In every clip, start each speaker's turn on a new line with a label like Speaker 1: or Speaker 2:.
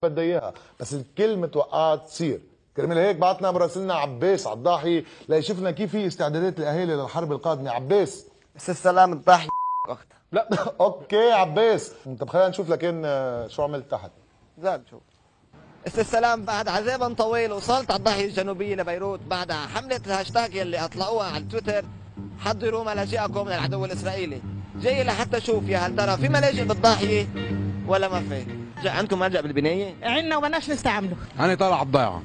Speaker 1: بدها اياها، بس الكل متوقعها تصير. كرمال هيك بعتنا مراسلنا عباس على الضاحيه ليشوفنا كيف في استعدادات الاهالي للحرب القادمه. عباس.
Speaker 2: بس السلام الضاحيه وقتها.
Speaker 1: لا اوكي عباس، طب خلينا نشوف لكن شو عملت تحت.
Speaker 2: زاد شوف. السلام بعد عذاب طويل وصلت على الضاحيه الجنوبيه لبيروت بعد حمله الهاشتاج يلي اطلقوها على تويتر حضروا ملاجئكم من العدو الاسرائيلي. جاي لحتى اشوف يا هل ترى في ملاجئ بالضاحيه ولا ما في؟ عندكم ملجأ بالبنايه؟
Speaker 3: عنا وبلاش نستعمله.
Speaker 4: أنا طالع على الضيعة.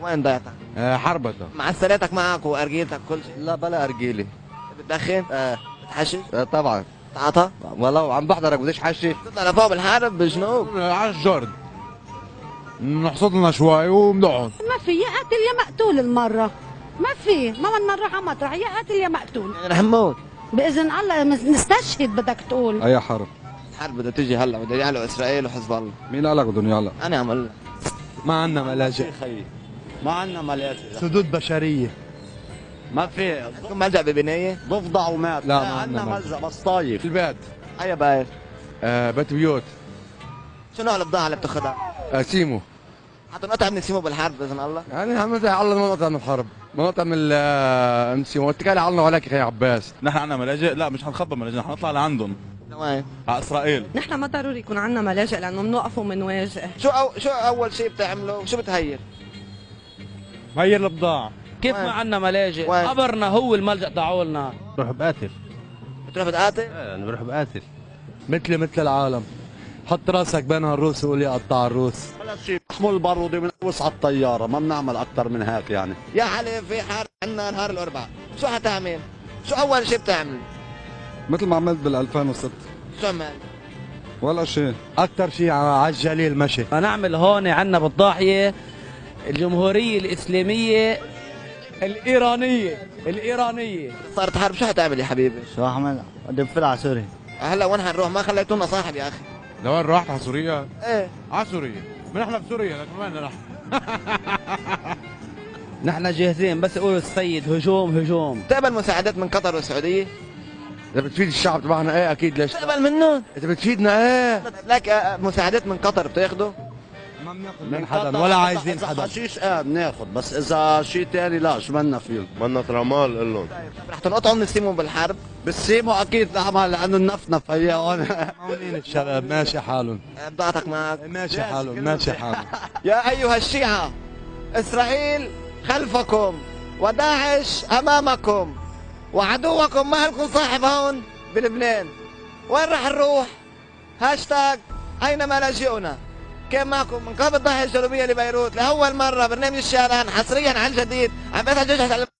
Speaker 2: وين ضيعتك؟
Speaker 4: حربته.
Speaker 2: معسلاتك معك وارجيلتك كل شيء؟
Speaker 5: لا بلا ارجيلي.
Speaker 2: بتدخن؟ بتحشش؟
Speaker 5: طبعا.
Speaker 2: تعاطى؟
Speaker 5: والله عم بحضرك بديش حشي.
Speaker 2: تطلع لفوق بالحرب بالجنوب؟
Speaker 4: على الجرد نحصد لنا شوي وبنقعد.
Speaker 3: ما في، يا قاتل يا مقتول المره. ما في، ما بدنا نروح على مطرح، يا قاتل يا مقتول.
Speaker 2: يعني رح نموت
Speaker 3: باذن الله نستشهد بدك تقول.
Speaker 5: اي حرب؟
Speaker 2: الحرب بدها تيجي هلا، بده يعلو اسرائيل وحزب الله.
Speaker 5: مين قال لك بدهم يعلق؟
Speaker 2: انا عم اقول لك
Speaker 6: ما عندنا ملاجئ خيي، ما عندنا ملاجئ، سدود بشريه ما في.
Speaker 2: عندكم ملجأ ببنايه؟
Speaker 6: ضفدع ومات.
Speaker 4: لا، ما
Speaker 6: عندنا
Speaker 4: عندنا
Speaker 6: ملجأ بس طايف.
Speaker 4: البيت.
Speaker 2: اي باير؟
Speaker 4: بيت بيوت.
Speaker 2: شو نوع البضاعه اللي بتاخذها؟
Speaker 4: سيمو.
Speaker 2: حتنقطع من السيمو بالحرب باذن الله؟
Speaker 4: يعني عم نطلع على ما نقطع من الحرب، ما نقطع من سيمو، اتكالي على الله وعليك يا عباس.
Speaker 7: نحن عندنا ملاجئ؟ لا مش حنخبى ملاجئ، نحن نطلع لعندهم.
Speaker 2: لوين؟
Speaker 7: على اسرائيل.
Speaker 8: نحن ما ضروري يكون عندنا ملاجئ لانه بنوقف وبنواجه.
Speaker 2: شو اول شيء بتعمله وشو بتهير؟
Speaker 6: غير البضاعه.
Speaker 9: كيف
Speaker 2: وين؟
Speaker 9: ما عندنا ملاجئ؟
Speaker 2: وين؟
Speaker 9: قبرنا هو الملجأ تاعولنا.
Speaker 6: بروح بقاتل.
Speaker 2: بتروح بتقاتل؟
Speaker 6: انا بروح بقاتل مثل العالم. حط راسك بين الروس وقول لي قطع الروس. ولا شيء، محمول بارودي بنقوس على الطياره، ما بنعمل اكثر من هيك يعني.
Speaker 2: يا حليف في حرب عندنا نهار الاربعاء، شو حتعمل؟ شو اول شيء بتعمل؟
Speaker 5: مثل ما عملت بال 2006.
Speaker 2: شو عمل؟
Speaker 5: ولا شيء.
Speaker 6: اكثر شيء على الجليل مشي.
Speaker 9: هنعمل هون عندنا بالضاحيه الجمهوريه الاسلاميه الايرانيه.
Speaker 2: صارت حرب، شو حتعمل يا حبيبي؟
Speaker 6: شو اعمل؟ بدي بفل على سوريا.
Speaker 2: هلا وين حنروح؟ ما خليتونا صاحب يا اخي.
Speaker 4: لوين رحت؟ على سوريا؟
Speaker 2: ايه
Speaker 4: على سوريا. نحن بسوريا لكن وين رح؟
Speaker 9: نحن جاهزين، بس يقولوا السيد هجوم هجوم.
Speaker 2: بتقبل مساعدات من قطر والسعوديه؟
Speaker 4: اذا بتفيد الشعب تبعنا ايه اكيد، ليش؟
Speaker 2: بتقبل منهم؟
Speaker 4: اذا بتفيدنا ايه؟
Speaker 2: لك مساعدات من قطر بتاخذوا؟
Speaker 6: ما بناخذ من حدا ولا عايزين حدا. اذا حشيش بناخذ، بس اذا شيء ثاني لا، شو بدنا فيه؟
Speaker 7: بدنا ترامال قول لهم.
Speaker 2: رح تنقطعوا من السيمو بالحرب؟
Speaker 6: بالسيمو اكيد نعمل لانه النفنف هي هون. مونين الشباب ماشي حالهم.
Speaker 2: بضاعتك معك؟
Speaker 6: ماشي حالهم ماشي حالهم.
Speaker 2: يا ايها الشيعة، اسرائيل خلفكم وداعش امامكم وعدوكم ما لكم صاحب هون بلبنان. وين رح نروح؟ هاشتاج اين ملاجئنا؟ كان معكم من قبل الضاحية الجنوبية لبيروت لأول مرة برنامج الشارع حصريا عن جديد عم بسعى